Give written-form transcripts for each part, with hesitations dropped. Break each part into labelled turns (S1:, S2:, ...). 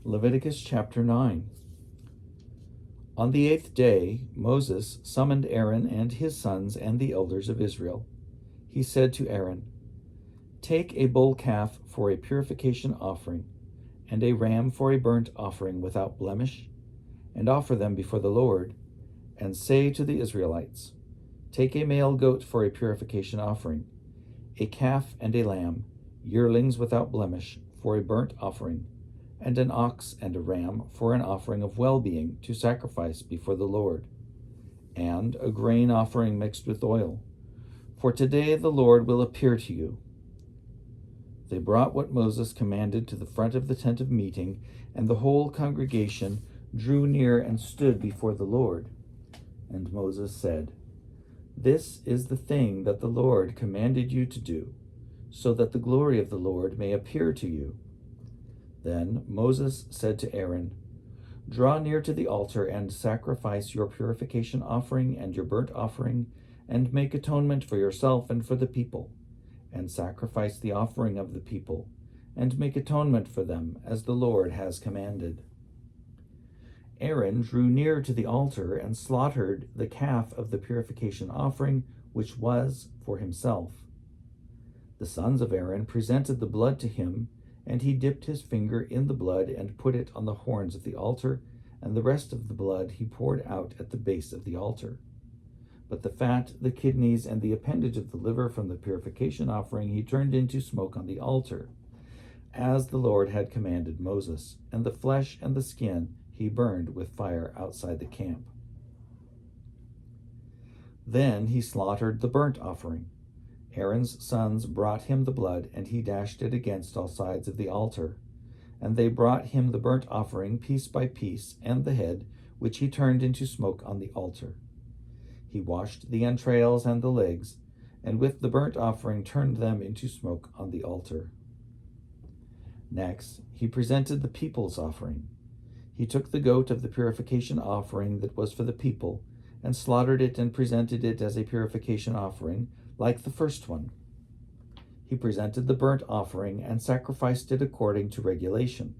S1: Leviticus chapter 9. On the 8th day, Moses summoned Aaron and his sons and the elders of Israel. He said to Aaron, "Take a bull calf for a purification offering, and a ram for a burnt offering without blemish, and offer them before the Lord, and say to the Israelites, Take a male goat for a purification offering, a calf and a lamb, yearlings without blemish, for a burnt offering, and an ox and a ram for an offering of well-being to sacrifice before the Lord, and a grain offering mixed with oil. For today the Lord will appear to you." They brought what Moses commanded to the front of the tent of meeting, and the whole congregation drew near and stood before the Lord. And Moses said, "This is the thing that the Lord commanded you to do, so that the glory of the Lord may appear to you." Then Moses said to Aaron, "Draw near to the altar and sacrifice your purification offering and your burnt offering, and make atonement for yourself and for the people, and sacrifice the offering of the people, and make atonement for them as the Lord has commanded." Aaron drew near to the altar and slaughtered the calf of the purification offering, which was for himself. The sons of Aaron presented the blood to him, and he dipped his finger in the blood and put it on the horns of the altar, and the rest of the blood he poured out at the base of the altar. But the fat, the kidneys, and the appendage of the liver from the purification offering he turned into smoke on the altar, as the Lord had commanded Moses, and the flesh and the skin he burned with fire outside the camp. Then he slaughtered the burnt offering. Aaron's sons brought him the blood, and he dashed it against all sides of the altar. And they brought him the burnt offering piece by piece, and the head, which he turned into smoke on the altar. He washed the entrails and the legs, and with the burnt offering turned them into smoke on the altar. Next, he presented the people's offering. He took the goat of the purification offering that was for the people, and slaughtered it and presented it as a purification offering, like the first one. He presented the burnt offering and sacrificed it according to regulation.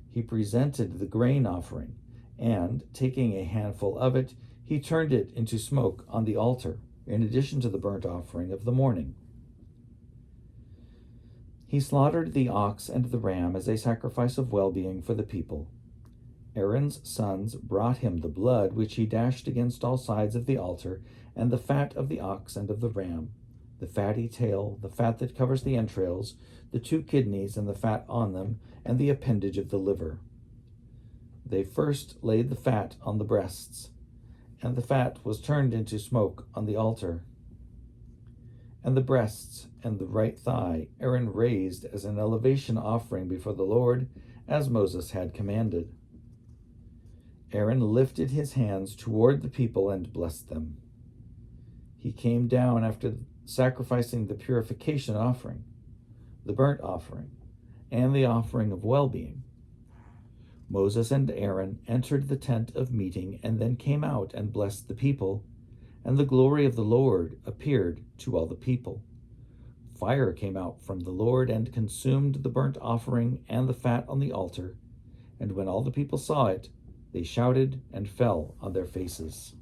S1: He presented the grain offering, and, taking a handful of it, he turned it into smoke on the altar, in addition to the burnt offering of the morning. He slaughtered the ox and the ram as a sacrifice of well-being for the people. Aaron's sons brought him the blood, which he dashed against all sides of the altar, and the fat of the ox and of the ram, the fatty tail, the fat that covers the entrails, the 2 kidneys and the fat on them, and the appendage of the liver. They first laid the fat on the breasts, and the fat was turned into smoke on the altar. And the breasts and the right thigh Aaron raised as an elevation offering before the Lord, as Moses had commanded. Aaron lifted his hands toward the people and blessed them. He came down after sacrificing the purification offering, the burnt offering, and the offering of well-being. Moses and Aaron entered the tent of meeting and then came out and blessed the people, and the glory of the Lord appeared to all the people. Fire came out from the Lord and consumed the burnt offering and the fat on the altar, and when all the people saw it, they shouted and fell on their faces.